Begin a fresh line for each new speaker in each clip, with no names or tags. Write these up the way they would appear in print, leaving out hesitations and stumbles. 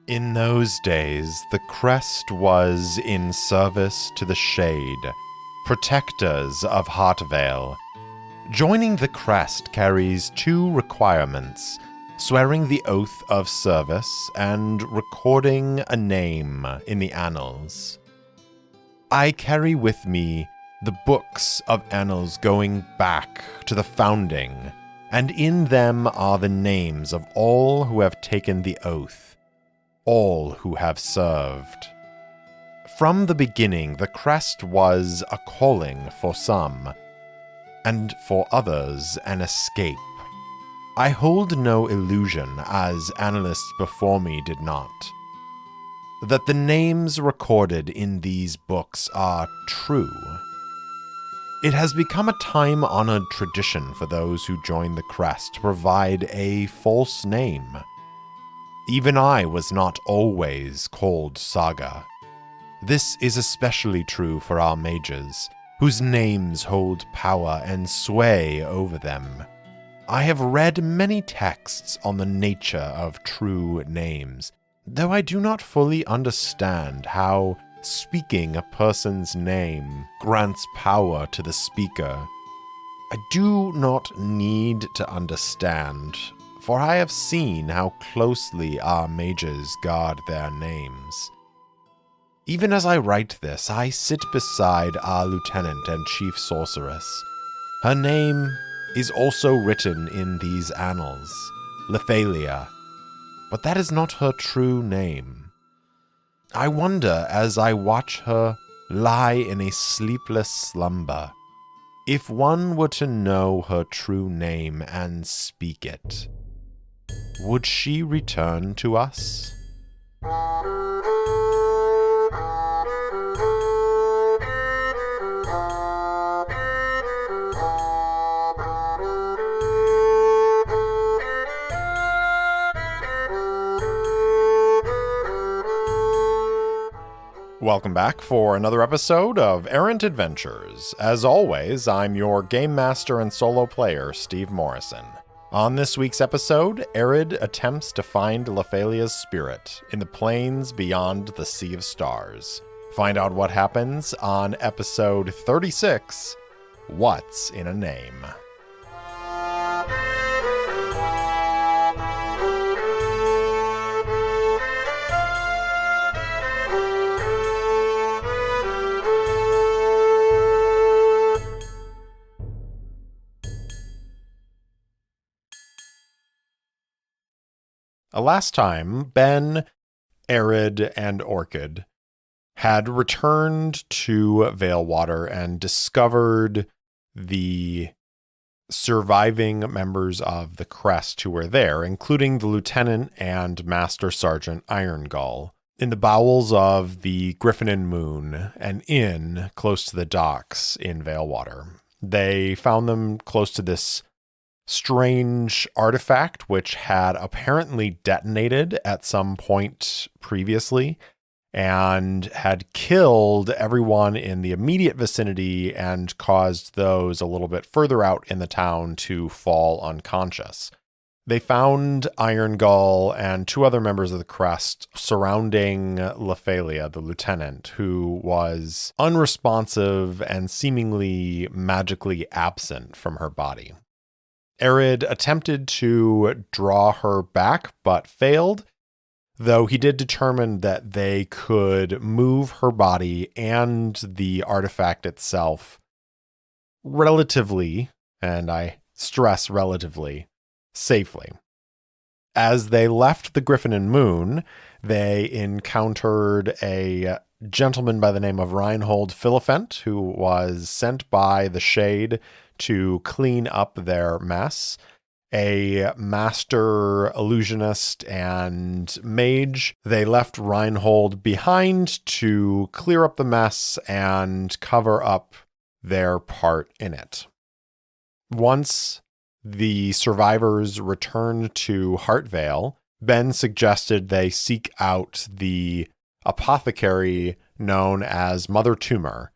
In those days, the crest was in service to the shade, protectors of Heartvale. Joining the crest carries two requirements: swearing the oath of service and recording a name in the annals. I carry with me the books of annals going back to the founding, and in them are the names of all who have taken the oath, all who have served. From the beginning, the crest was a calling for some, and for others an escape. I hold no illusion, as analysts before me did not, that the names recorded in these books are true. It has become a time-honored tradition for those who join the crest to provide a false name. Even I was not always called Saga. This is especially true for our mages, whose names hold power and sway over them. I have read many texts on the nature of true names, though I do not fully understand how speaking a person's name grants power to the speaker. I do not need to understand, for I have seen how closely our mages guard their names. Even as I write this, I sit beside our lieutenant and chief sorceress. Her name is also written in these annals, Lethalia, but that is not her true name. I wonder, as I watch her lie in a sleepless slumber, if one were to know her true name and speak it, would she return to us? Welcome back for another episode of Errant Adventures. As always, I'm your game master and solo player, Steve Morrison. On this week's episode, Arid attempts to find Lethalia's spirit in the plains beyond the Sea of Stars. Find out what happens on episode 36, What's in a Name? Last time, Ben, Arid, and Orchid had returned to Veilwater and discovered the surviving members of the crest who were there, including the Lieutenant and Master Sergeant Irongull, in the bowels of the Griffin and Moon, an inn close to the docks in Veilwater. They found them close to this strange artifact which had apparently detonated at some point previously and had killed everyone in the immediate vicinity and caused those a little bit further out in the town to fall unconscious. They found Irongull and two other members of the crest surrounding Lethalia, the lieutenant, who was unresponsive and seemingly magically absent from her body. Arid attempted to draw her back, but failed, though he did determine that they could move her body and the artifact itself relatively, and I stress relatively, safely. As they left the Griffin and Moon, they encountered a gentleman by the name of Reinhold Philiphant, who was sent by the Shade to clean up their mess. A master illusionist and mage. They left Reinhold behind to clear up the mess and cover up their part in it. Once the survivors returned to Heartvale, Ben suggested they seek out the apothecary known as Mother Tumor,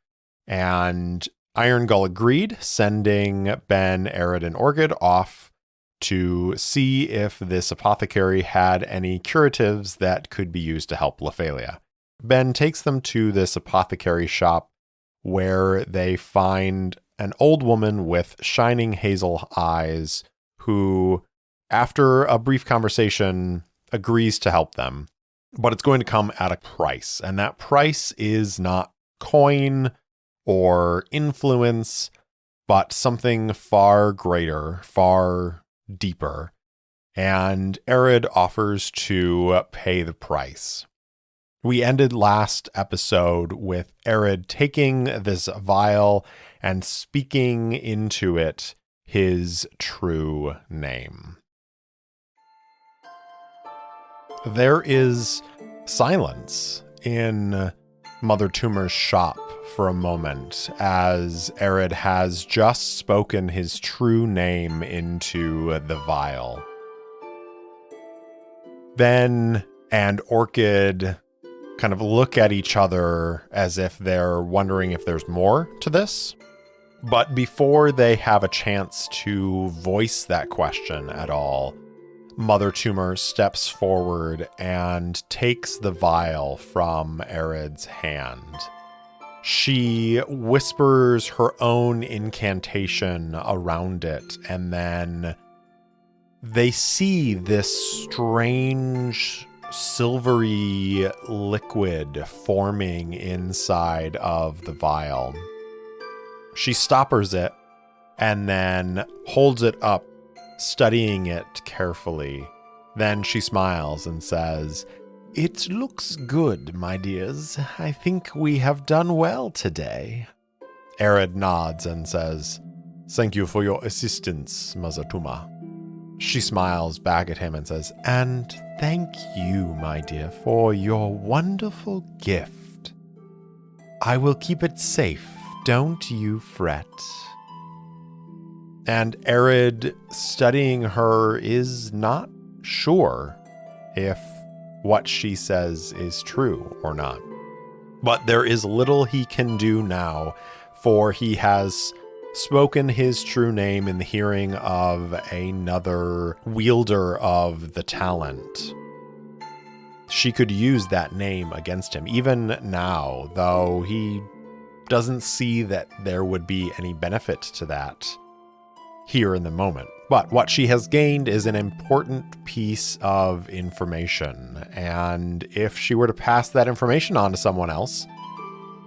and Irongull agreed, sending Ben, Arid, and Orchid off to see if this apothecary had any curatives that could be used to help Lephalia. Ben takes them to this apothecary shop where they find an old woman with shining hazel eyes who, after a brief conversation, agrees to help them. But it's going to come at a price, and that price is not coin or influence, but something far greater, far deeper. And Arid offers to pay the price. We ended last episode with Arid taking this vial and speaking into it his true name. There is silence in Mother Tumor's shop for a moment as Arid has just spoken his true name into the vial. Ben and Orchid kind of look at each other as if they're wondering if there's more to this. But before they have a chance to voice that question at all, Mother Tumor steps forward and takes the vial from Arid's hand. She whispers her own incantation around it, and then they see this strange silvery liquid forming inside of the vial. She stoppers it and then holds it up, studying it carefully. Then she smiles and says, "It looks good, my dears. I think we have done well today." Arid nods and says, "Thank you for your assistance, Mother Tumor." She smiles back at him and says, "And thank you, my dear, for your wonderful gift. I will keep it safe, don't you fret." And Arid, studying her, is not sure if what she says is true or not. But there is little he can do now, for he has spoken his true name in the hearing of another wielder of the talent. She could use that name against him, even now, though he doesn't see that there would be any benefit to that here in the moment. But what she has gained is an important piece of information, and if she were to pass that information on to someone else,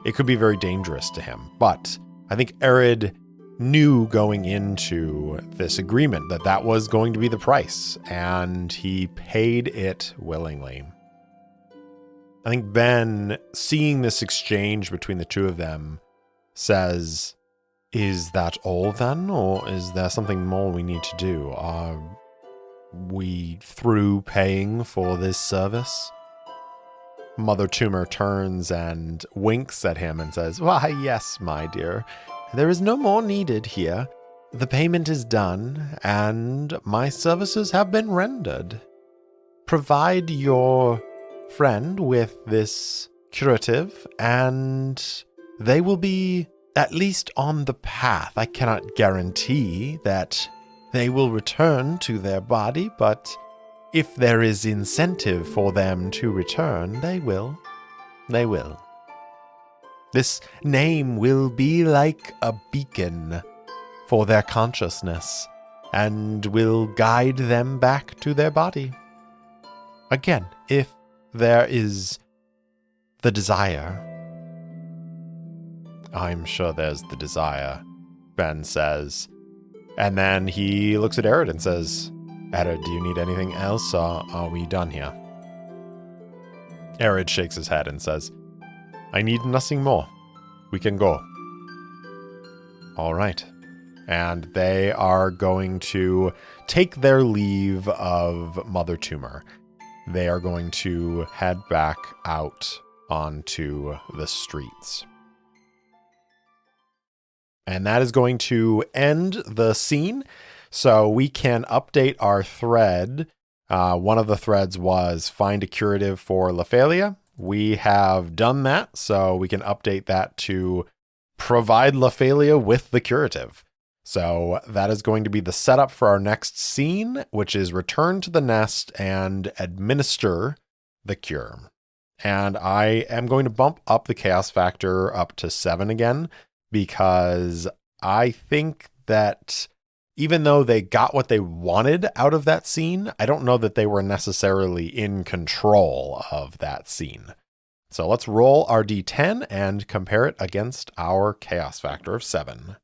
it could be very dangerous to him. But I think Arid knew going into this agreement that that was going to be the price, and he paid it willingly. I think Ben, seeing this exchange between the two of them, says, "Is that all then, or is there something more we need to do? Are we through paying for this service?" Mother Tumor turns and winks at him and says, "Why, yes, my dear. There is no more needed here. The payment is done, and my services have been rendered. Provide your friend with this curative, and they will be at least on the path. I cannot guarantee that they will return to their body, but if there is incentive for them to return, they will. They will. This name will be like a beacon for their consciousness and will guide them back to their body. Again, if there is the desire." "I'm sure there's the desire," Ben says. And then he looks at Arid and says, "Arid, do you need anything else, or are we done here?" Arid shakes his head and says, "I need nothing more. We can go." All right. And they are going to take their leave of Mother Tumor. They are going to head back out onto the streets. And that is going to end the scene. So we can update our thread. One of the threads was find a curative for Lephalia. We have done that, so we can update that to provide Lephalia with the curative. So that is going to be the setup for our next scene, which is return to the nest and administer the cure. And I am going to bump up the chaos factor up to 7 again, because I think that even though they got what they wanted out of that scene, I don't know that they were necessarily in control of that scene. So let's roll our d10 and compare it against our chaos factor of 7.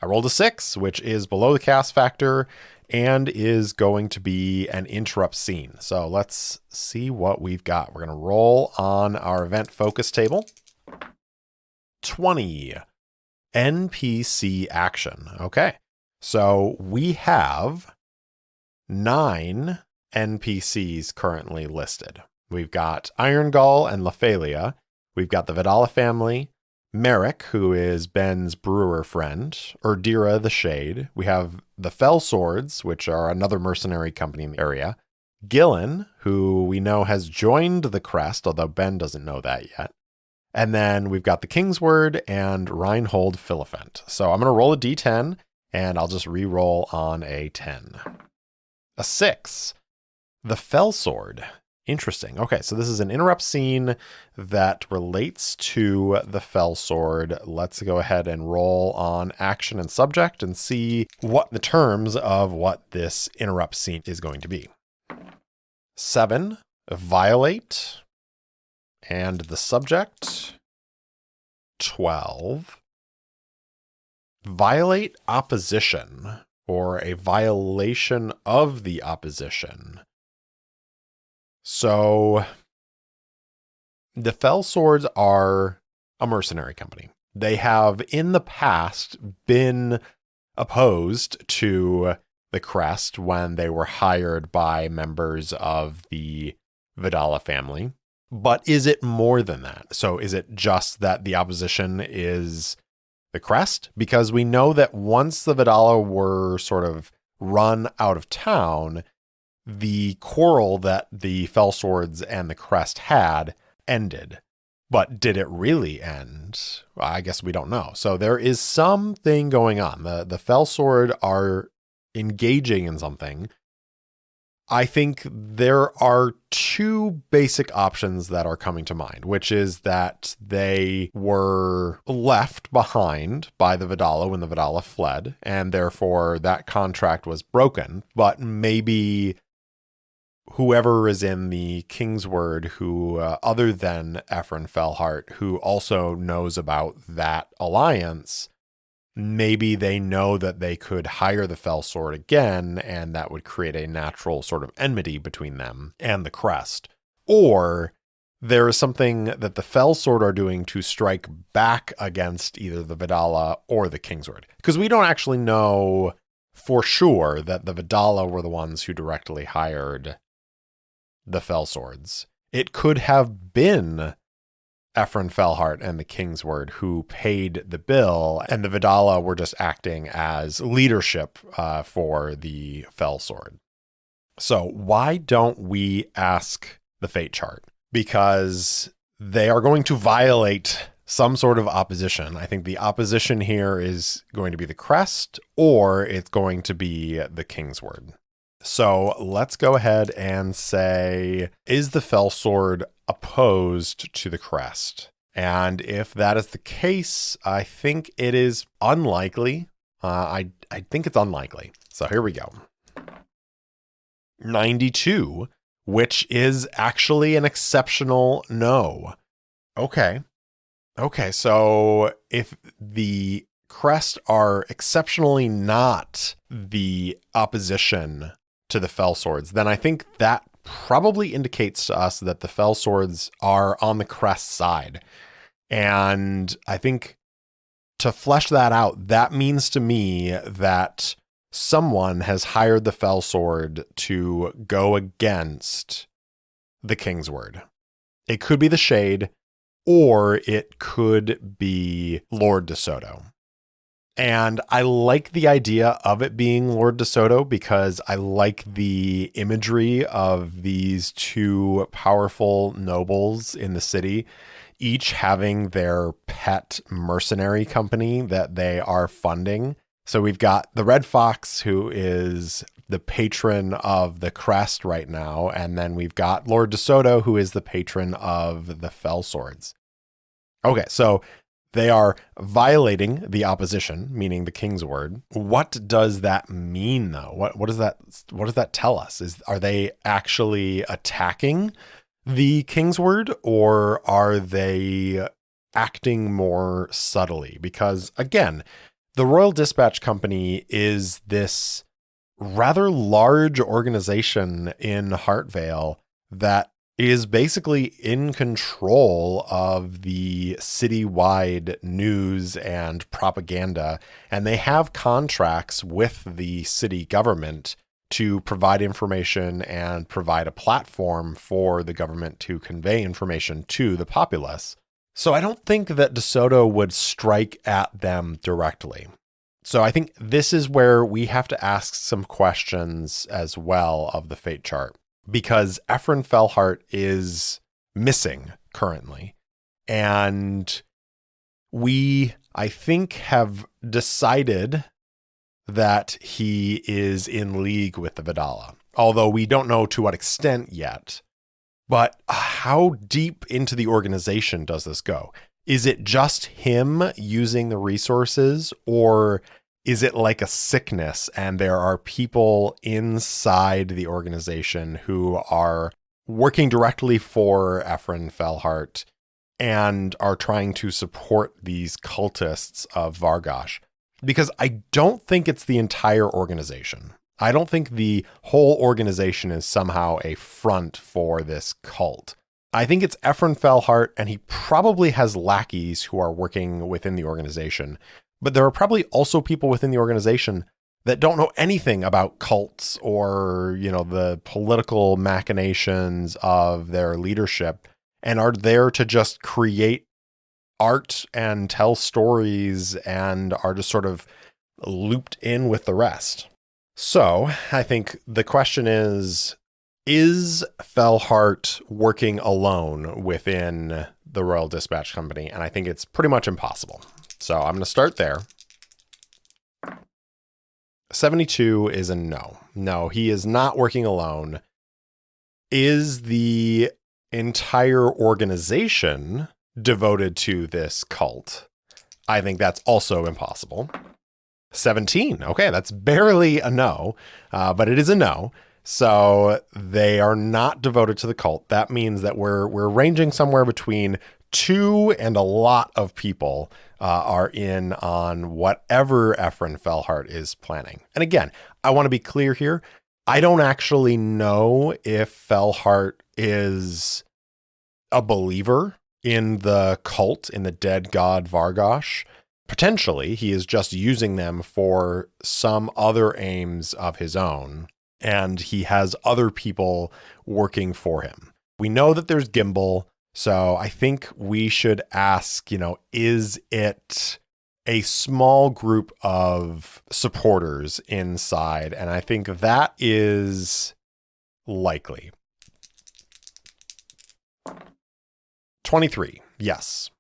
I rolled a 6, which is below the chaos factor and is going to be an interrupt scene. So let's see what we've got. We're going to roll on our event focus table. 20. NPC action. Okay. So we have 9 NPCs currently listed. We've got Iron Gull and Lephalia. We've got the Vidala family. Merrick, who is Ben's brewer friend, Erdira the Shade. We have the Fell Swords, which are another mercenary company in the area. Gillen, who we know has joined the Crest, although Ben doesn't know that yet. And then we've got the Kingsword and Reinhold Philiphant. So I'm going to roll a d10, and I'll just re-roll on a 10. A 6. The Fell Sword. Interesting. Okay, so this is an interrupt scene that relates to the Fell Sword. Let's go ahead and roll on action and subject and see what the terms of what this interrupt scene is going to be. 7, violate, and the subject, 12. Violate opposition, or a violation of the opposition. So the Fell Swords are a mercenary company. They have in the past been opposed to the Crest when they were hired by members of the Vidala family. But is it more than that? So is it just that the opposition is the Crest? Because we know that once the Vidala were sort of run out of town, the quarrel that the Fell Swords and the Crest had ended. But did it really end? Well, I guess we don't know. So there is something going on. The Fell Sword are engaging in something. I think there are 2 basic options that are coming to mind, which is that they were left behind by the Vidala when the Vidala fled, and therefore that contract was broken. But maybe whoever is in the Kingsword who, other than Ephraim Fellheart, who also knows about that alliance, maybe they know that they could hire the Fell Sword again, and that would create a natural sort of enmity between them and the Crest. Or there is something that the Fell Sword are doing to strike back against either the Vidala or the Kingsword. Because we don't actually know for sure that the Vidala were the ones who directly hired the Fell Swords. It could have been Ephraim Fellheart and the Kingsword who paid the bill, and the Vidala were just acting as leadership for the Fell Sword. So why don't we ask the fate chart? Because they are going to violate some sort of opposition. I think the opposition here is going to be the Crest, or it's going to be the Kingsword. So let's go ahead and say, is the Fell Sword opposed to the Crest? And if that is the case, I think it is unlikely. I think it's unlikely. So here we go. 92, which is actually an exceptional no. Okay, so if the Crest are exceptionally not the opposition to the Fell Swords, then I think that probably indicates to us that the Fell Swords are on the Crest side. And I think to flesh that out, that means to me that someone has hired the Fell Sword to go against the Kingsword. It could be the Shade, or it could be Lord DeSoto. And I like the idea of it being Lord DeSoto because I like the imagery of these 2 powerful nobles in the city, each having their pet mercenary company that they are funding. So we've got the Red Fox, who is the patron of the crest right now, and then we've got Lord DeSoto, who is the patron of the Fell Swords. Okay, so they are violating the opposition, meaning the King's Word. What does that mean, though? What does that tell us? Are they actually attacking the King's Word, or are they acting more subtly? Because again, the Royal Dispatch Company is this rather large organization in Heartvale that is basically in control of the citywide news and propaganda, and they have contracts with the city government to provide information and provide a platform for the government to convey information to the populace. So I don't think that DeSoto would strike at them directly. So I think this is where we have to ask some questions as well of the fate chart, because Ephraim Fellheart is missing currently. And we, I think, have decided that he is in league with the Vidala, although we don't know to what extent yet. But how deep into the organization does this go? Is it just him using the resources, or is it like a sickness and there are people inside the organization who are working directly for Ephraim Fellheart and are trying to support these cultists of Vargosh? Because I don't think it's the entire organization. I don't think the whole organization is somehow a front for this cult. I think it's Ephraim Fellheart, and he probably has lackeys who are working within the organization. But there are probably also people within the organization that don't know anything about cults or, the political machinations of their leadership, and are there to just create art and tell stories and are just sort of looped in with the rest. So I think the question is Fellheart working alone within the Royal Dispatch Company? And I think it's pretty much impossible. So I'm going to start there. 72 is a no. No, he is not working alone. Is the entire organization devoted to this cult? I think that's also impossible. 17. Okay, that's barely a no, but it is a no. So they are not devoted to the cult. That means that we're ranging somewhere between 2 and a lot of people are in on whatever Ephraim Fellheart is planning. And again, I want to be clear here. I don't actually know if Fellheart is a believer in the cult, in the dead god Vargosh. Potentially, he is just using them for some other aims of his own, and he has other people working for him. We know that there's Gimbal, so I think we should ask, is it a small group of supporters inside? And I think that is likely. 23, yes.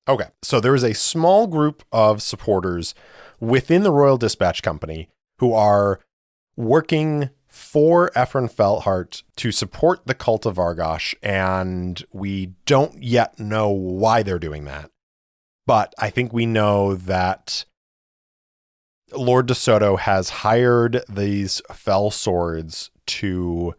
Okay, so there is a small group of supporters within the Royal Dispatch Company who are working for Ephraim Fellheart to support the cult of Vargosh, and we don't yet know why they're doing that. But I think we know that Lord DeSoto has hired these Fell Swords to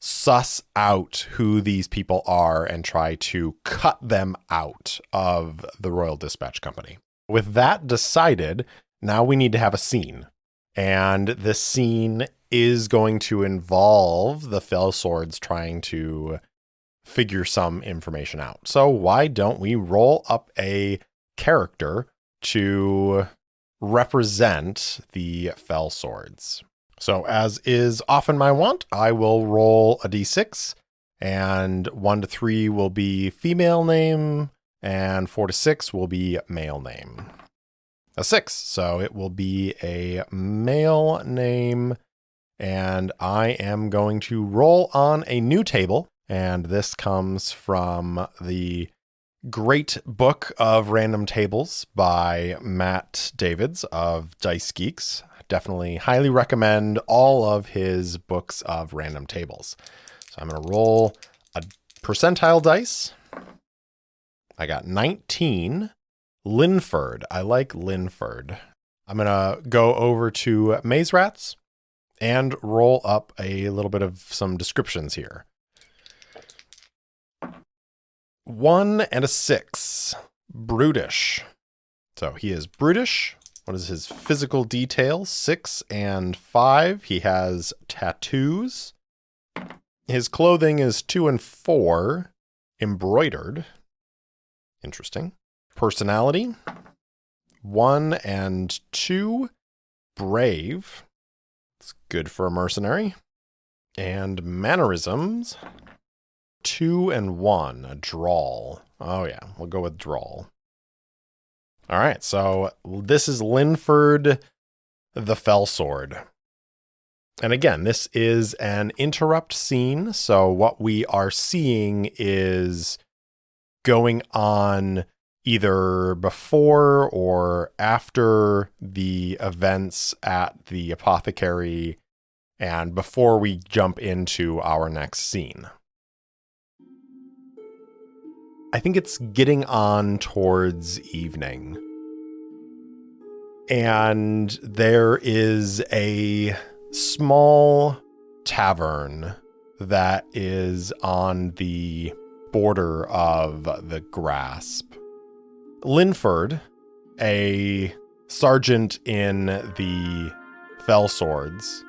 suss out who these people are and try to cut them out of the Royal Dispatch Company. With that decided, now we need to have a scene. And this scene is going to involve the Fell Swords trying to figure some information out. So why don't we roll up a character to represent the Fell Swords? So as is often my wont, I will roll a d6, and 1 to 3 will be female name, and 4 to 6 will be male name. A 6, so it will be a male name, and I am going to roll on a new table, and this comes from the Great book of random tables by Matt Davids of Dice Geeks. Definitely highly recommend all of his books of random tables. So I'm going to roll a percentile dice. I got 19. Linford. I like Linford. I'm going to go over to Maze Rats and roll up a little bit of some descriptions here. 1 and a 6. Brutish. So he is brutish. What is his physical details? 6 and 5. He has tattoos. His clothing is 2 and 4. Embroidered. Interesting. Personality. 1 and 2. Brave. It's good for a mercenary. And mannerisms. 2 and 1. A drawl. Oh yeah, we'll go with drawl. All right, so this is Linford the Fellsword. And again, this is an interrupt scene, so what we are seeing is going on either before or after the events at the apothecary and before we jump into our next scene. I think it's getting on towards evening. And there is a small tavern that is on the border of the Grasp. Linford, a sergeant in the Fellswords,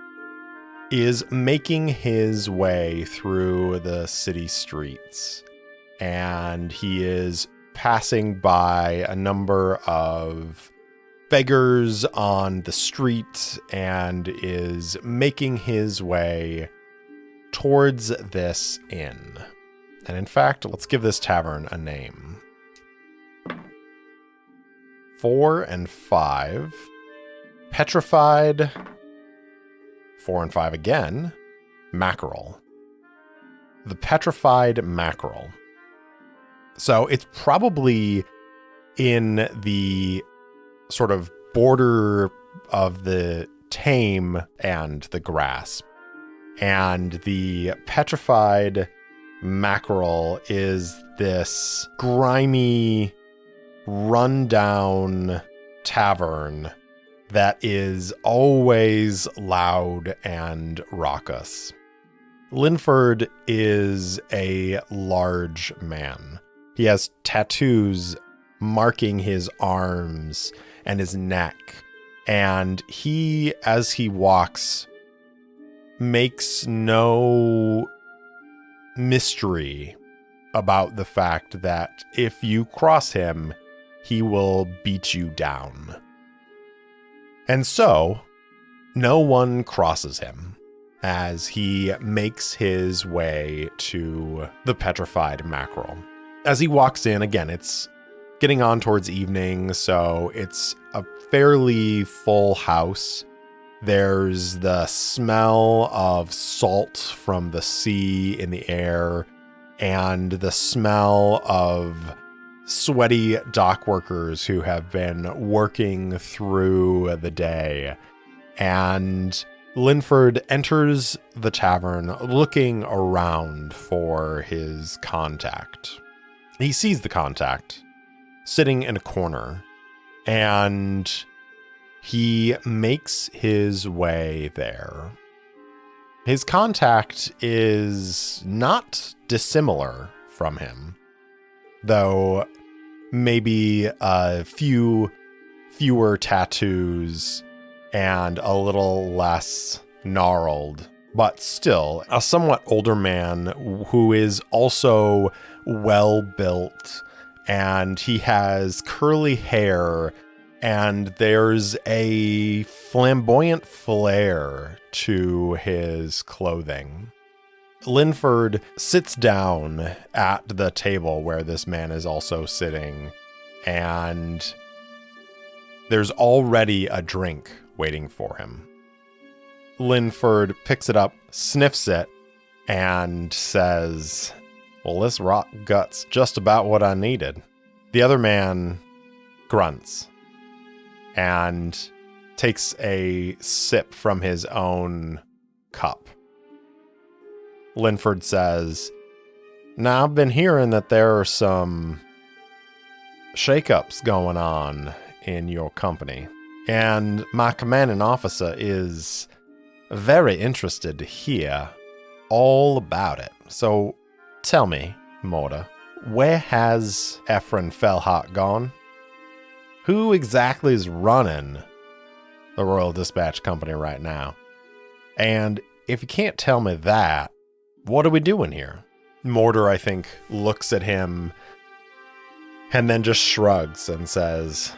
is making his way through the city streets. And he is passing by a number of beggars on the street and is making his way towards this inn. And in fact, let's give this tavern a name. 4 and 5. Petrified. 4 and 5 again. Mackerel. The Petrified Mackerel. So it's probably in the sort of border of the Tame and the Grasp. And the Petrified Mackerel is this grimy, rundown tavern that is always loud and raucous. Linford is a large man. He has tattoos marking his arms and his neck. And he, as he walks, makes no mystery about the fact that if you cross him, he will beat you down. And so, no one crosses him as he makes his way to the Petrified Mackerel. As he walks in, again, it's getting on towards evening, so it's a fairly full house. There's the smell of salt from the sea in the air, and the smell of sweaty dock workers who have been working through the day. And Linford enters the tavern looking around for his contact. He sees the contact sitting in a corner, and he makes his way there. His contact is not dissimilar from him, though maybe a fewer tattoos and a little less gnarled, but still a somewhat older man who is also well built, and he has curly hair, and there's a flamboyant flair to his clothing. Linford sits down at the table where this man is also sitting, and there's already a drink waiting for him. Linford picks it up, sniffs it, and says, Well, this rot gut's just about what I needed. The other man grunts and takes a sip from his own cup. Linford says, "Now, I've been hearing that there are some shakeups going on in your company, and my commanding officer is very interested to hear all about it. So tell me, Mortar, where has Ephraim Fellhart gone? Who exactly is running the Royal Dispatch Company right now? And if you can't tell me that, what are we doing here?" Mortar, I think, looks at him and then just shrugs and says,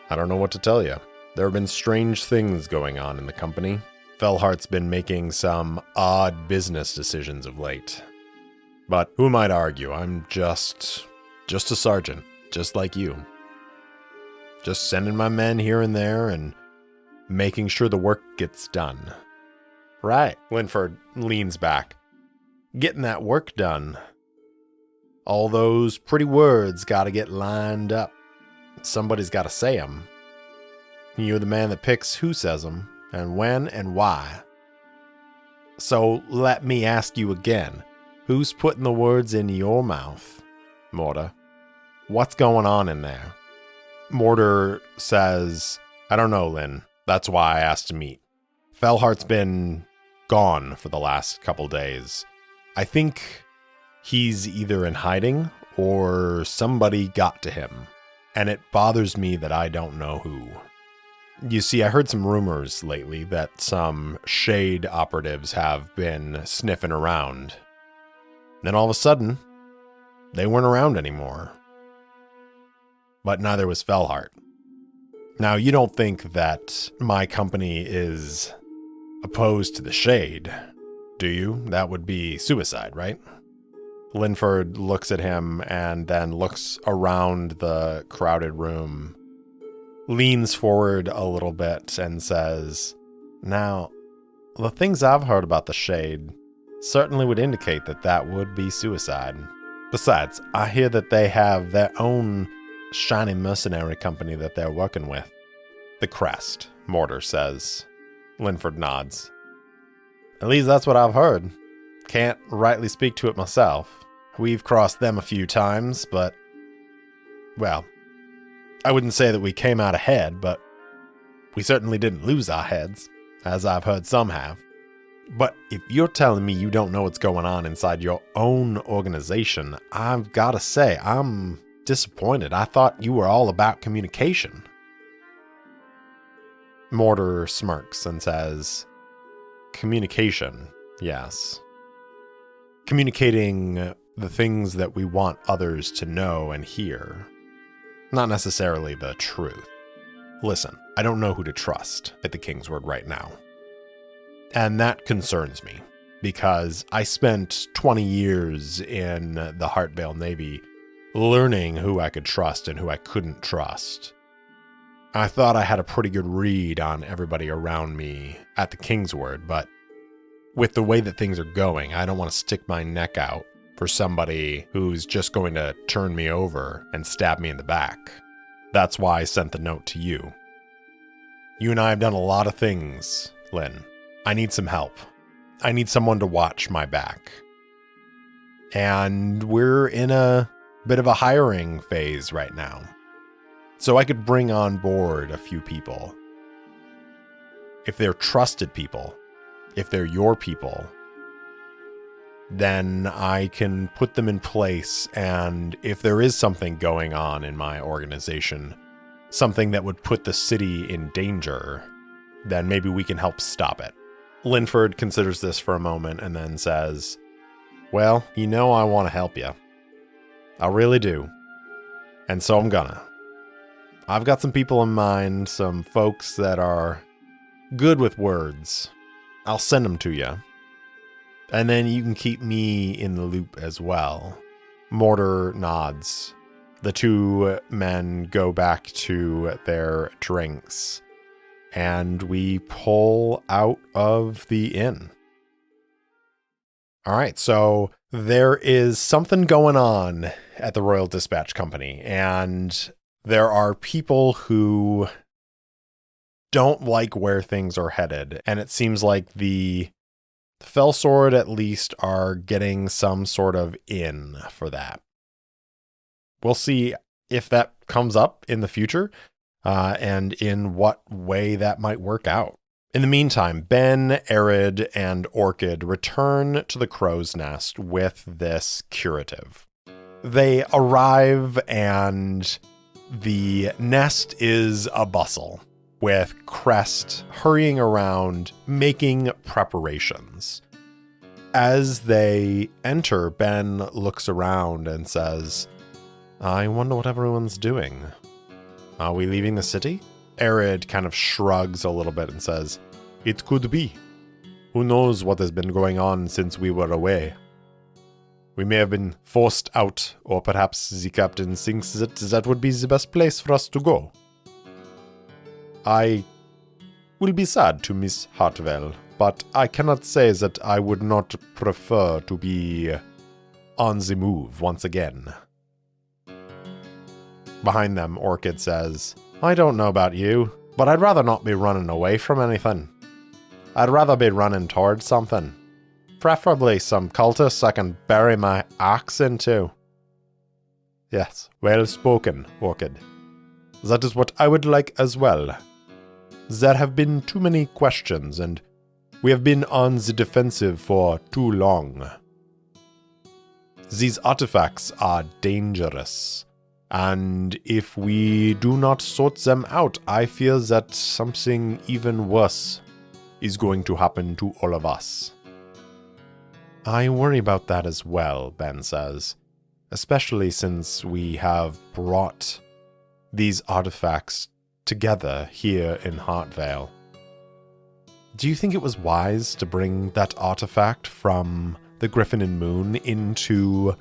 "I don't know what to tell you. There have been strange things going on in the company. Fellhart's been making some odd business decisions of late. But who might argue? I'm just a sergeant, just like you. Just sending my men here and there and making sure the work gets done." "Right." Linford leans back. "Getting that work done. All those pretty words gotta get lined up. Somebody's gotta say them. You're the man that picks who says them, and when, and why. So let me ask you again, who's putting the words in your mouth, Mortar? What's going on in there?" Mortar says, "I don't know, Lynn. That's why I asked to meet. Fellhart's been gone for the last couple days. I think he's either in hiding or somebody got to him, and it bothers me that I don't know who. You see, I heard some rumors lately that some Shade operatives have been sniffing around. Then all of a sudden, they weren't around anymore. But neither was Fellhart. Now, you don't think that my company is opposed to the Shade, do you? That would be suicide, right?" Linford looks at him and then looks around the crowded room, leans forward a little bit and says, "Now, the things I've heard about the Shade certainly would indicate that that would be suicide. Besides, I hear that they have their own shiny mercenary company that they're working with." "The Crest," Mortar says. Linford nods. "At least that's what I've heard. Can't rightly speak to it myself. We've crossed them a few times, but, well, I wouldn't say that we came out ahead, but we certainly didn't lose our heads, as I've heard some have. But if you're telling me you don't know what's going on inside your own organization, I've got to say, I'm disappointed. I thought you were all about communication." Mortar smirks and says, "Communication, yes. Communicating the things that we want others to know and hear. Not necessarily the truth. Listen, I don't know who to trust at the Kingsword right now. And that concerns me, because I spent 20 years in the Heartvale Navy learning who I could trust and who I couldn't trust. I thought I had a pretty good read on everybody around me at the Kingsword, but with the way that things are going, I don't want to stick my neck out for somebody who's just going to turn me over and stab me in the back. That's why I sent the note to you. You and I have done a lot of things, Lynn. I need some help. I need someone to watch my back. And we're in a bit of a hiring phase right now. So I could bring on board a few people. If they're trusted people, if they're your people, then I can put them in place, and if there is something going on in my organization, something that would put the city in danger, then maybe we can help stop it." Linford considers this for a moment and then says, "Well, you know I want to help you. I really do. And so I'm gonna. I've got some people in mind, some folks that are good with words. I'll send them to you. And then you can keep me in the loop as well." Mortar nods. The two men go back to their drinks, and we pull out of the inn. All right, so There is something going on at the Royal Dispatch Company, and there are people who don't like where things are headed, and it seems like the Fellsword at least are getting some sort of in for that. We'll see if that comes up in the future, and in what way that might work out. In the meantime, Ben, Arid, and Orchid return to the Crow's Nest with this curative. They arrive, and the nest is a bustle, with Crest hurrying around, making preparations. As they enter, Ben looks around and says, I wonder what everyone's doing. Are we leaving the city? Arid kind of shrugs a little bit and says, It could be. Who knows what has been going on since we were away? We may have been forced out, or perhaps the captain thinks that would be the best place for us to go. I will be sad to miss Hartwell, but I cannot say that I would not prefer to be on the move once again. Behind them, Orchid says, I don't know about you, but I'd rather not be running away from anything. I'd rather be running towards something. Preferably some cultists I can bury my axe into. Yes, well spoken, Orchid. That is what I would like as well. There have been too many questions, and we have been on the defensive for too long. These artifacts are dangerous. And if we do not sort them out, I fear that something even worse is going to happen to all of us. I worry about that as well, Ben says, especially since we have brought these artifacts together here in Heartvale. Do you think it was wise to bring that artifact from the Griffin and Moon into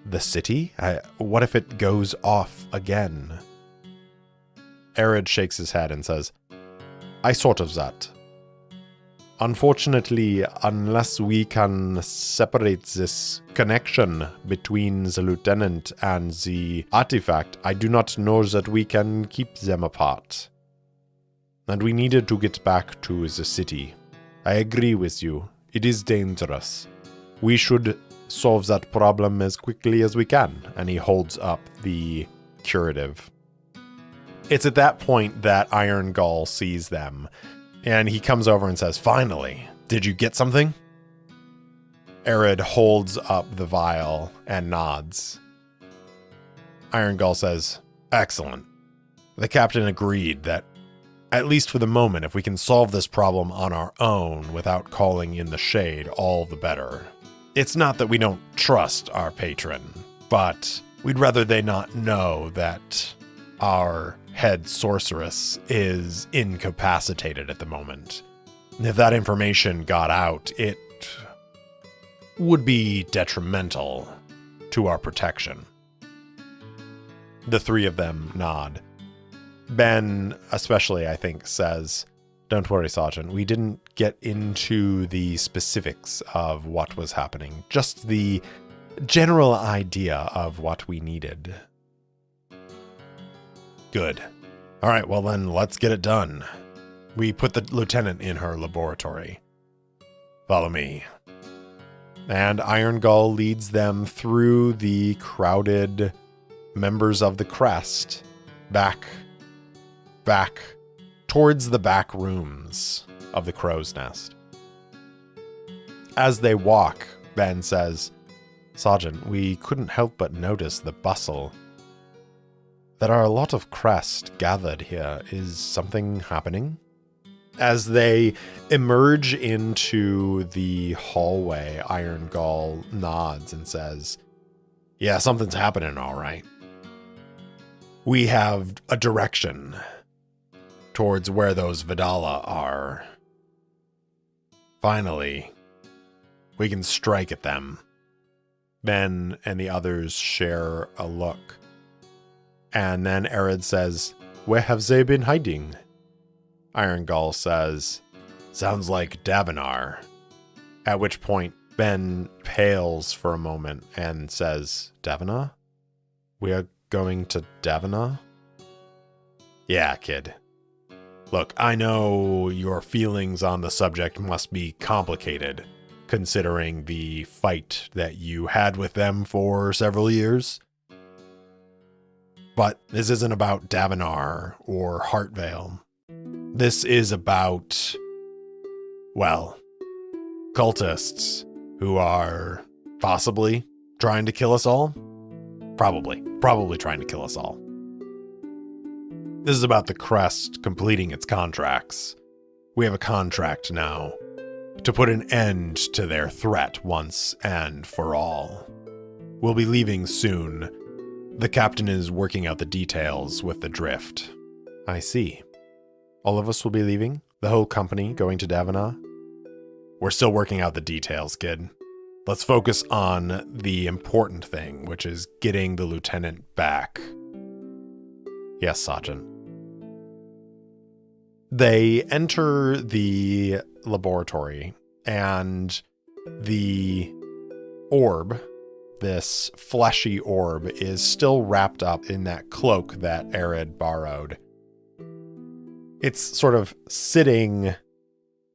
the city? What if it goes off again? Arid shakes his head and says, I thought of that. Unfortunately, unless we can separate this connection between the lieutenant and the artifact, I do not know that we can keep them apart. And we needed to get back to the city. I agree with you. It is dangerous. We should solve that problem as quickly as we can. And he holds up the curative. It's at that point that Iron Gull sees them. And he comes over and says, finally, did you get something? Arid holds up the vial and nods. Iron Gull says, excellent. The captain agreed that, at least for the moment, if we can solve this problem on our own without calling in the shade, all the better. It's not that we don't trust our patron, but we'd rather they not know that our head sorceress is incapacitated at the moment. If that information got out, it would be detrimental to our protection. The three of them nod. Ben, especially, I think, says, don't worry, Sergeant. We didn't get into the specifics of what was happening, just the general idea of what we needed. Good. All right, well then, let's get it done. We put the lieutenant in her laboratory. Follow me. And Iron Gull leads them through the crowded members of the Crest, back towards the back rooms of the Crow's Nest. As they walk, Ben says, Sergeant, we couldn't help but notice the bustle. There are a lot of Crest gathered here. Is something happening? As they emerge into the hallway, Iron Gull nods and says, yeah, something's happening, all right. We have a direction towards where those Vidala are. Finally, we can strike at them. Ben and the others share a look. And then Arid says, where have they been hiding? Iron Gull says, sounds like Davinar. At which point, Ben pales for a moment and says, Davina? We are going to Davina? Yeah, kid. Look, I know your feelings on the subject must be complicated, considering the fight that you had with them for several years. But this isn't about Davinar or Heartvale. This is about, well, cultists who are possibly trying to kill us all. Probably trying to kill us all. This is about the Crest completing its contracts. We have a contract now to put an end to their threat once and for all. We'll be leaving soon. The captain is working out the details with the drift. I see. All of us will be leaving? The whole company going to Davina? We're still working out the details, kid. Let's focus on the important thing, which is getting the lieutenant back. Yes, Sergeant. They enter the laboratory, and the orb, this fleshy orb, is still wrapped up in that cloak that Arid borrowed. It's sort of sitting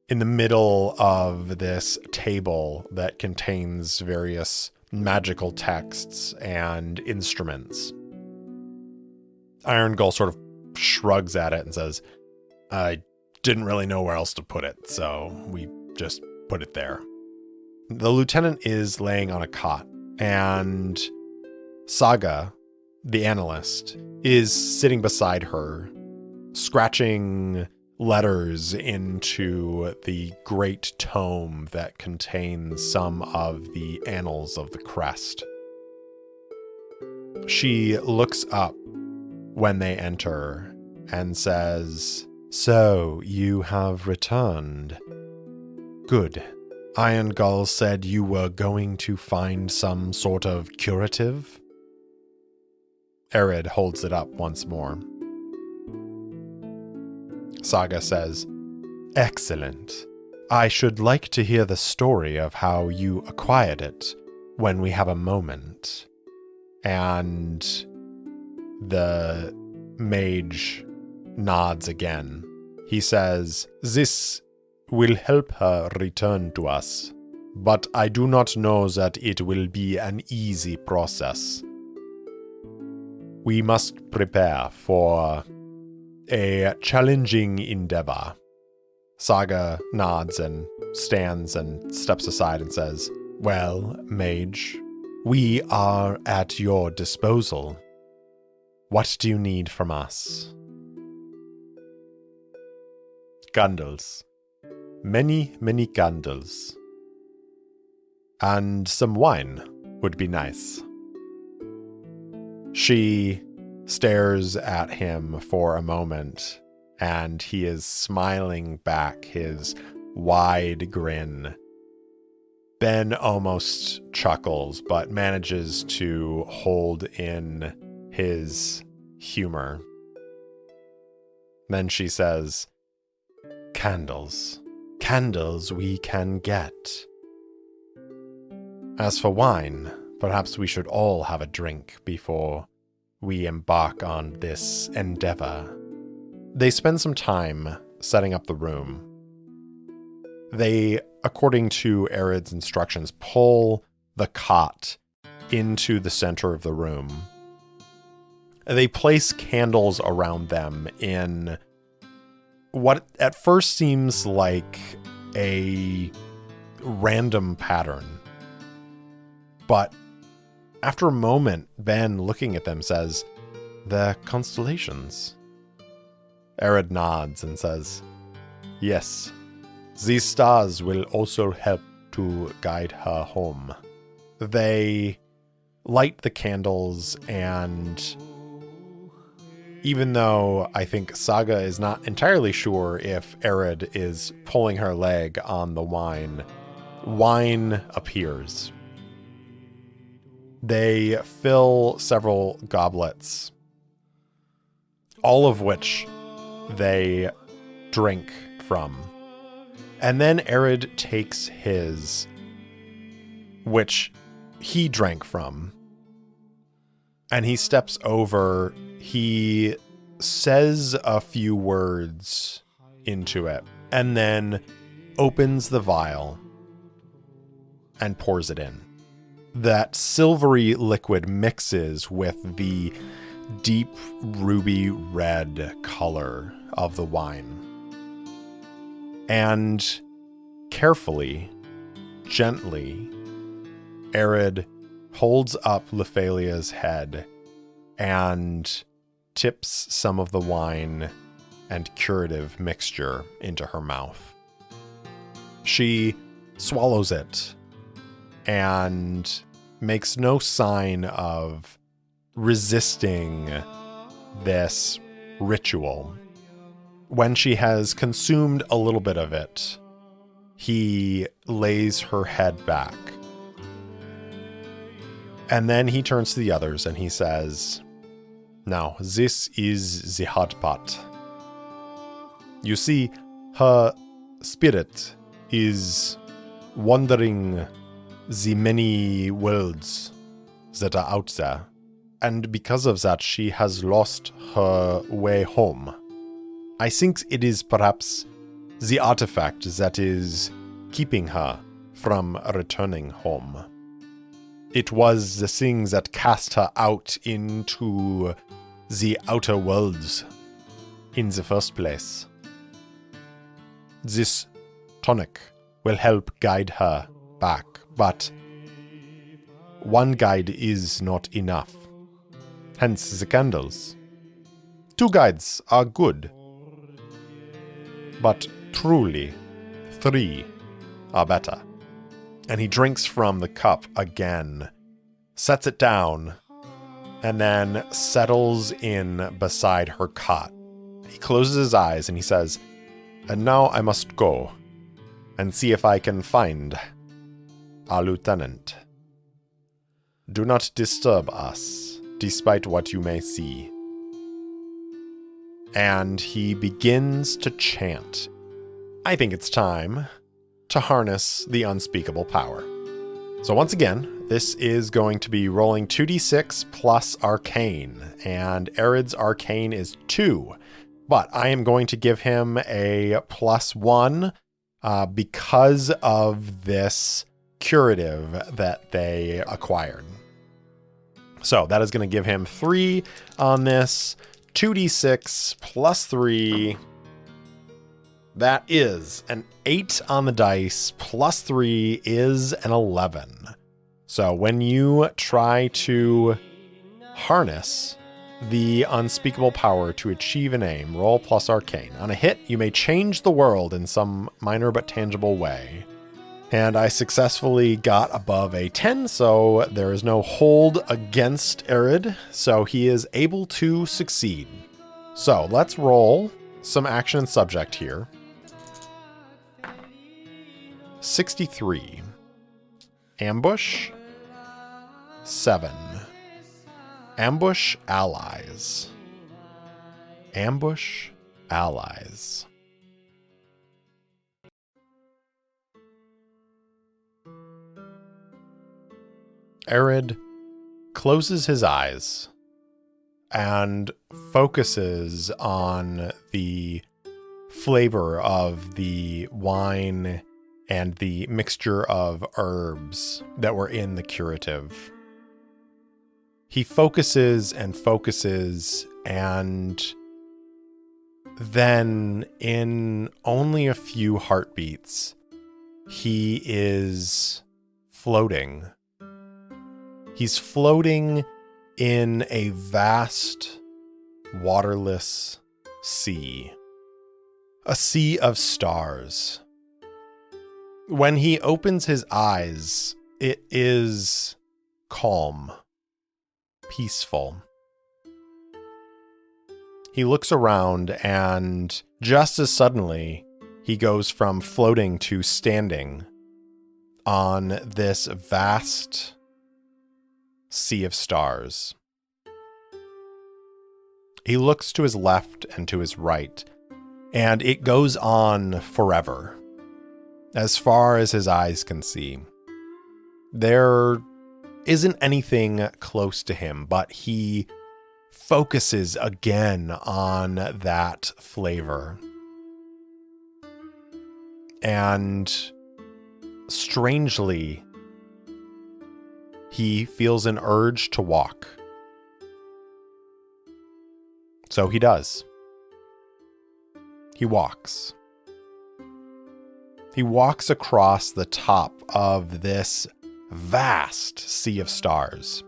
in the middle of this table that contains various magical texts and instruments. Iron Gull sort of shrugs at it and says, I didn't really know where else to put it, so we just put it there. The lieutenant is laying on a cot, and Saga, the analyst, is sitting beside her, scratching letters into the great tome that contains some of the annals of the Crest. She looks up when they enter and says, So, you have returned. Good. Iron Gull said you were going to find some sort of curative? Arid holds it up once more. Saga says, Excellent. I should like to hear the story of how you acquired it when we have a moment. And the mage nods again. He says, This will help her return to us, but I do not know that it will be an easy process. We must prepare for a challenging endeavor. Saga nods and stands and steps aside and says, Well, mage, we are at your disposal. What do you need from us? Candles. Many, many candles. And some wine would be nice. She stares at him for a moment, and he is smiling back his wide grin. Ben almost chuckles, but manages to hold in his humor. Then she says, Candles. Candles we can get. As for wine, perhaps we should all have a drink before we embark on this endeavor. They spend some time setting up the room. They, according to Arid's instructions, pull the cot into the center of the room. They place candles around them in what at first seems like a random pattern. But after a moment, Ben, looking at them, says, They're constellations. Arid nods and says, Yes, these stars will also help to guide her home. They light the candles, and even though I think Saga is not entirely sure if Arid is pulling her leg on the wine, wine appears. They fill several goblets, all of which they drink from. And then Arid takes his which he drank from. And he steps over, he says a few words into it, and then opens the vial and pours it in. That silvery liquid mixes with the deep ruby red color of the wine. And carefully, gently, Arid holds up Lefalia's head and tips some of the wine and curative mixture into her mouth. She swallows it and makes no sign of resisting this ritual. When she has consumed a little bit of it, he lays her head back. And then he turns to the others and he says, "Now, this is the hard part. You see, her spirit is wandering the many worlds that are out there. And because of that, she has lost her way home. I think it is perhaps the artifact that is keeping her from returning home. It was the thing that cast her out into the outer worlds in the first place. This tonic will help guide her back, but one guide is not enough. Hence the candles. 2 guides are good, but truly 3 are better." And he drinks from the cup again, sets it down, and then settles in beside her cot. He closes his eyes and he says, "And now I must go and see if I can find our lieutenant. Do not disturb us, despite what you may see." And he begins to chant. I think it's time to harness the unspeakable power. So once again, this is going to be rolling 2d6 plus arcane, and Arid's arcane is 2. But I am going to give him a +1 because of this curative that they acquired. So that is going to give him 3 on this, 2d6 plus 3. That is an 8 on the dice, plus 3 is an 11. So when you try to harness the unspeakable power to achieve an aim, roll plus arcane. On a hit, you may change the world in some minor but tangible way. And I successfully got above a 10, so there is no hold against Arid, so he is able to succeed. So let's roll some action and subject here. 63. Ambush. 7. Ambush allies. Ambush allies. Arid closes his eyes and focuses on the flavor of the wine and the mixture of herbs that were in the curative. He focuses and focuses, and then in only a few heartbeats, he is floating. He's floating in a vast, waterless sea. A sea of stars. When he opens his eyes, it is calm, peaceful. He looks around, and just as suddenly, he goes from floating to standing on this vast sea of stars. He looks to his left and to his right, and it goes on forever, as far as his eyes can see. There isn't anything close to him, but he focuses again on that flavor. And strangely, he feels an urge to walk. So he does. He walks. He walks across the top of this vast sea of stars.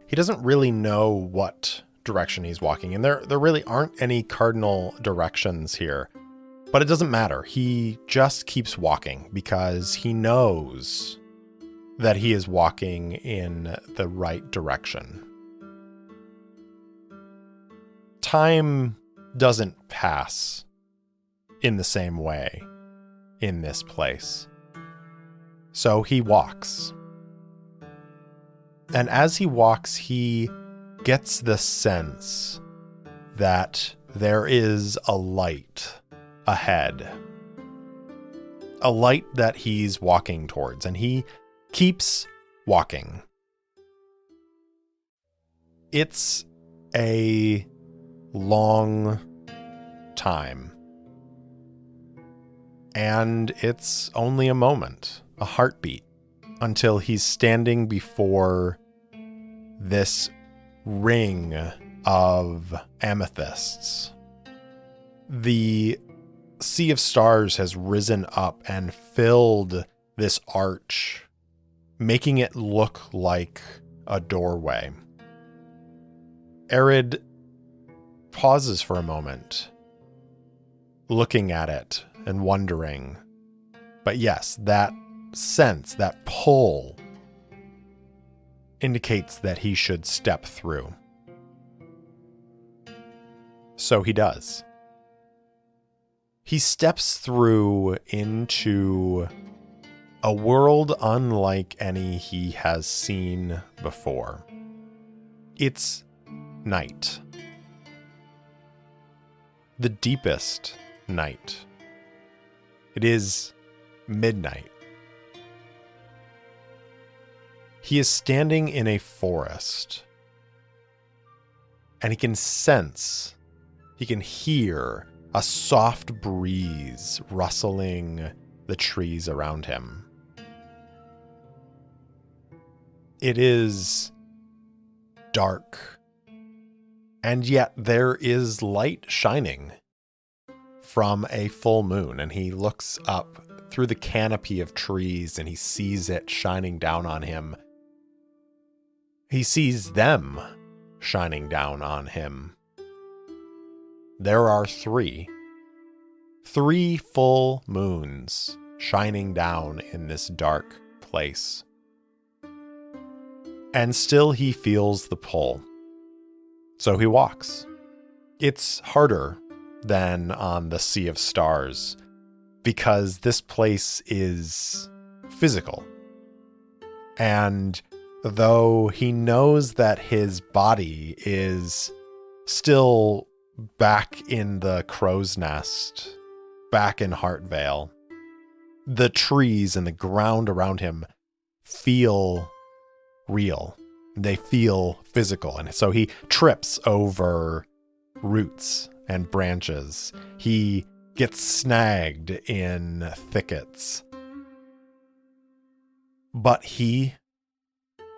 He doesn't really know what direction he's walking in. There really aren't any cardinal directions here. But it doesn't matter. He just keeps walking because he knows that he is walking in the right direction. Time doesn't pass in the same way in this place. So he walks. And as he walks, he gets the sense that there is a light ahead. A light that he's walking towards, and he keeps walking. It's a long time. And it's only a moment, a heartbeat, until he's standing before this ring of amethysts. The sea of stars has risen up and filled this arch, making it look like a doorway. Arid pauses for a moment, looking at it and wondering. But yes, that sense, that pull, indicates that he should step through. So he does. He steps through into a world unlike any he has seen before. It's night. The deepest night. It is midnight. He is standing in a forest, and he can sense, he can hear a soft breeze rustling the trees around him. It is dark, and yet there is light shining from a full moon, and he looks up through the canopy of trees and he sees it shining down on him. He sees them shining down on him. There are three full moons shining down in this dark place. And still he feels the pull. So he walks. It's harder than on the Sea of Stars because this place is physical. And though he knows that his body is still back in the crow's nest, back in Heartvale, the trees and the ground around him feel real. They feel physical. And so he trips over roots and branches. He gets snagged in thickets. But he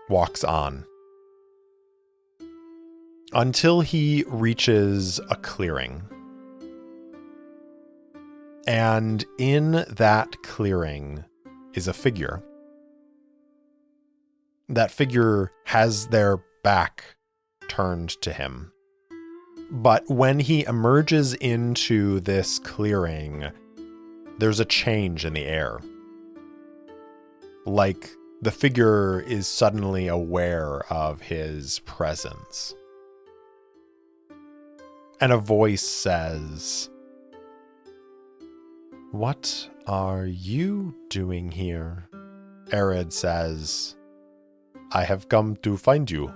walks on until he reaches a clearing. And in that clearing is a figure. That figure has their back turned to him. But when he emerges into this clearing, there's a change in the air. Like the figure is suddenly aware of his presence. And a voice says, "What are you doing here?" Arid says, "I have come to find you,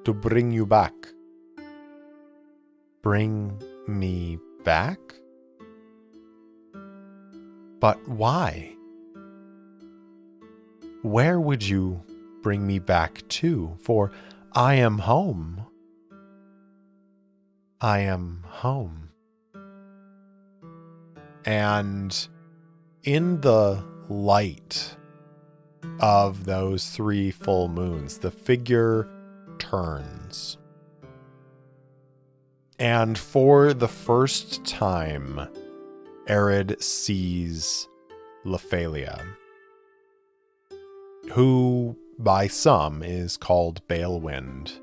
to bring you back." Bring me back? But why? where would you bring me back to? For I am home. I am home. And in the light of those 3 full moons, the figure turns. And for the first time, Arid sees Lephalia, who by some is called Balewind.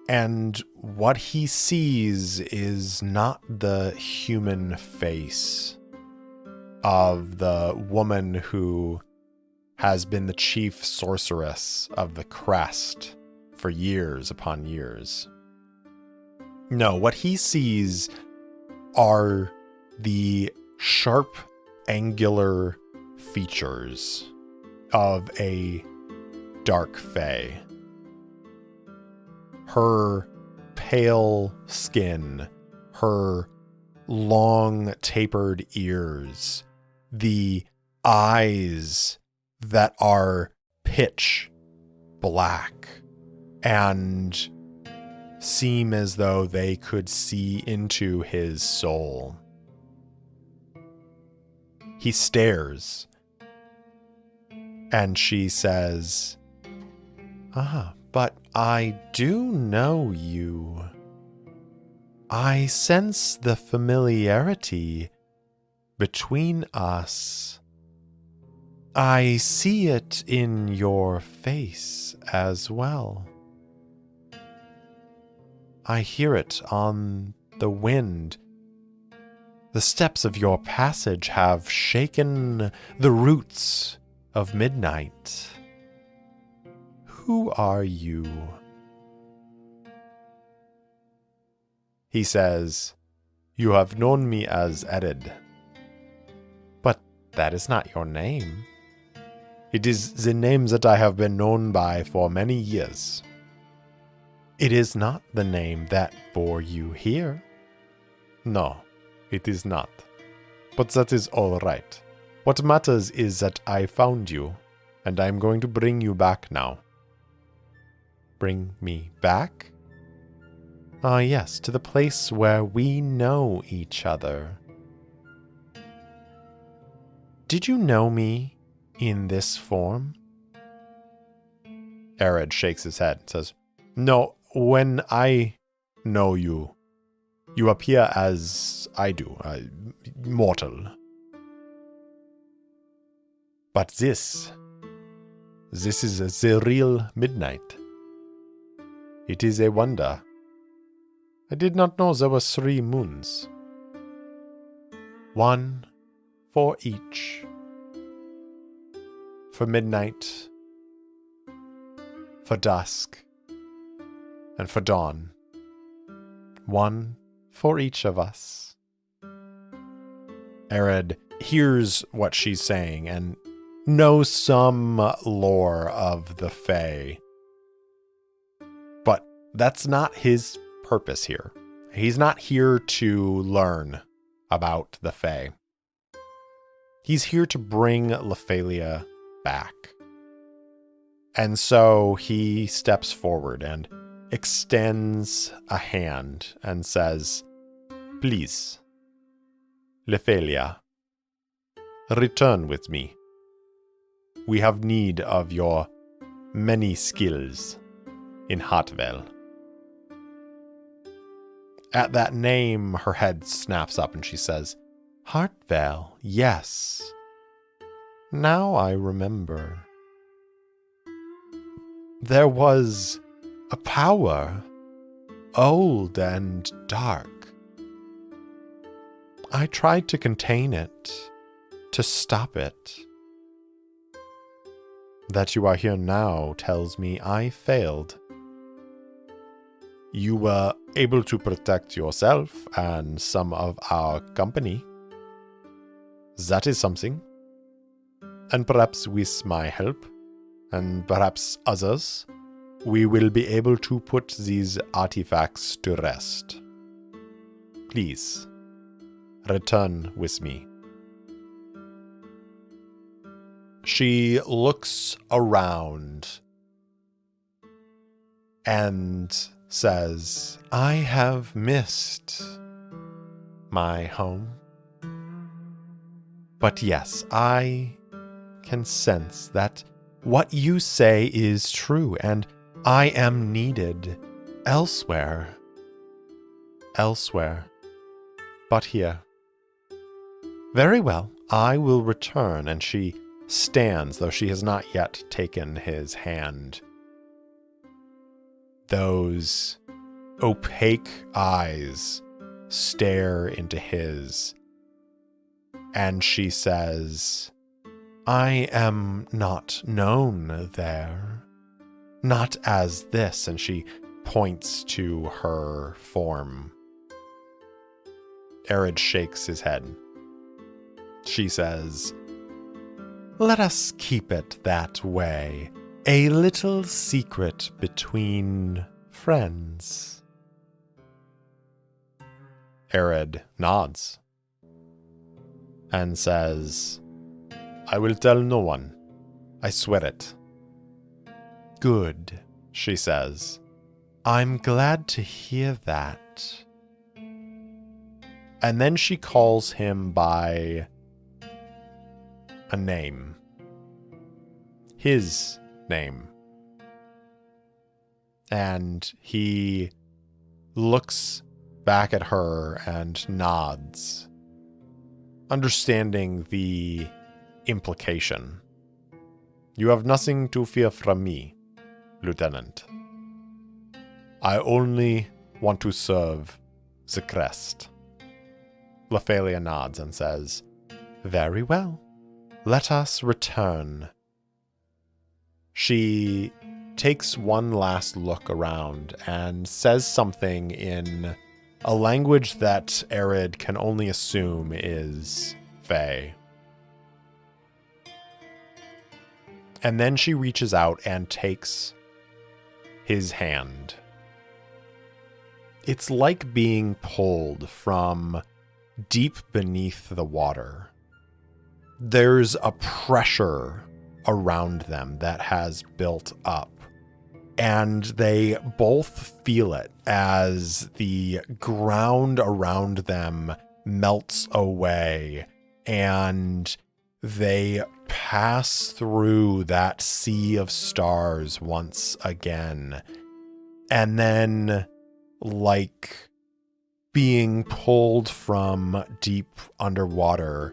And what he sees is not the human face of the woman who has been the chief sorceress of the Crest for years upon years. No, what he sees are the sharp, angular features of a dark fae. Her pale skin, her long tapered ears, the eyes that are pitch black and seem as though they could see into his soul. He stares, and she says, but I do know you. I sense the familiarity between us. I see it in your face as well. I hear it on the wind. The steps of your passage have shaken the roots of midnight. Who are you? He says, you have known me as Arid. But that is not your name. It is the name that I have been known by for many years. It is not the name that bore you here. No, it is not. But that is all right. What matters is that I found you, and I am going to bring you back now. Bring me back? Ah, yes, to the place where we know each other. Did you know me in this form? Arid shakes his head and says, no, when I know you, you appear as I do, mortal. But this is the real midnight. It is a wonder. I did not know there were 3 moons. 1 for each. For midnight, for dusk, and for dawn. 1 for each of us. Arid hears what she's saying and knows some lore of the Fae. But that's not his purpose here. He's not here to learn about the Fae. He's here to bring Lephalia back. And so he steps forward and extends a hand and says, please, Lephalia, return with me. We have need of your many skills in Hartvale. At that name, her head snaps up and she says, Hartvale, yes. Now I remember. There was a power, old and dark. I tried to contain it, to stop it. That you are here now tells me I failed. You were able to protect yourself and some of our company. That is something. And perhaps with my help, and perhaps others, we will be able to put these artifacts to rest. Please, return with me. she looks around and says, I have missed my home. But yes, I can sense that what you say is true, and I am needed elsewhere. Elsewhere. But here. Very well, I will return. And she stands, though she has not yet taken his hand. Those opaque eyes stare into his, and she says, I am not known there. Not as this, and she points to her form. Arid shakes his head. She says, let us keep it that way. A little secret between friends. Arid nods and says, I will tell no one. I swear it. Good, she says. I'm glad to hear that. And then she calls him by a name. His name. And he looks back at her and nods, understanding the implication. You have nothing to fear from me, Lieutenant. I only want to serve the crest. Lephalia nods and says, very well. Let us return. She takes one last look around and says something in a language that Arid can only assume is Fae. And then she reaches out and takes his hand. It's like being pulled from deep beneath the water. There's a pressure around them that has built up, and they both feel it as the ground around them melts away, and they pass through that sea of stars once again. And then, like being pulled from deep underwater,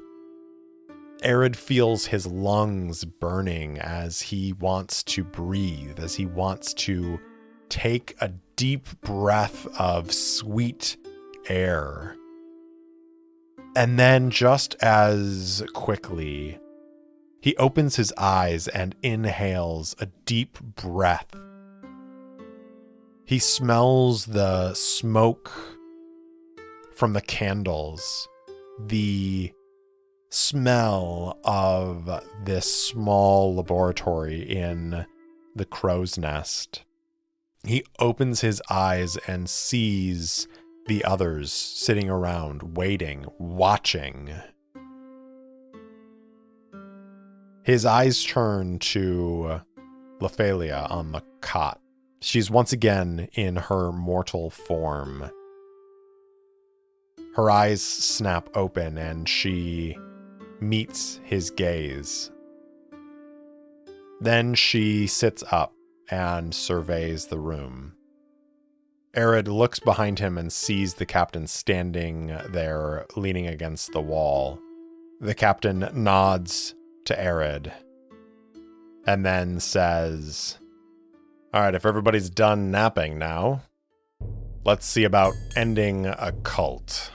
Arid feels his lungs burning as he wants to breathe, as he wants to take a deep breath of sweet air. And then just as quickly, he opens his eyes and inhales a deep breath. He smells the smoke from the candles, the smell of this small laboratory in the crow's nest. He opens his eyes and sees the others sitting around, waiting, watching. His eyes turn to Lephalia on the cot. She's once again in her mortal form. Her eyes snap open and she meets his gaze. Then she sits up and surveys the room. Arid looks behind him and sees the captain standing there, leaning against the wall. The captain nods to Arid and then says, all right, if everybody's done napping now, let's see about ending a cult.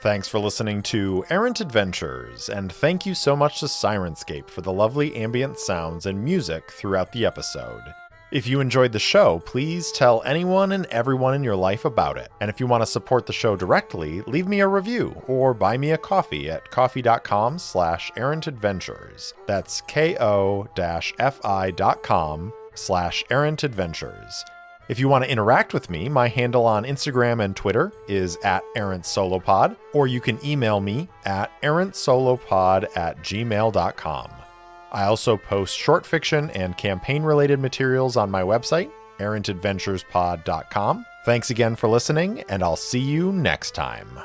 Thanks for listening to Errant Adventures, and thank you so much to Syrinscape for the lovely ambient sounds and music throughout the episode. If you enjoyed the show, please tell anyone and everyone in your life about it. And if you want to support the show directly, leave me a review or buy me a coffee at coffee.com/errantadventures. That's ko-fi.com/errantadventures. If you want to interact with me, my handle on Instagram and Twitter is @errantsolopod, or you can email me at errantsolopod@gmail.com. I also post short fiction and campaign-related materials on my website, errantadventurespod.com. Thanks again for listening, and I'll see you next time.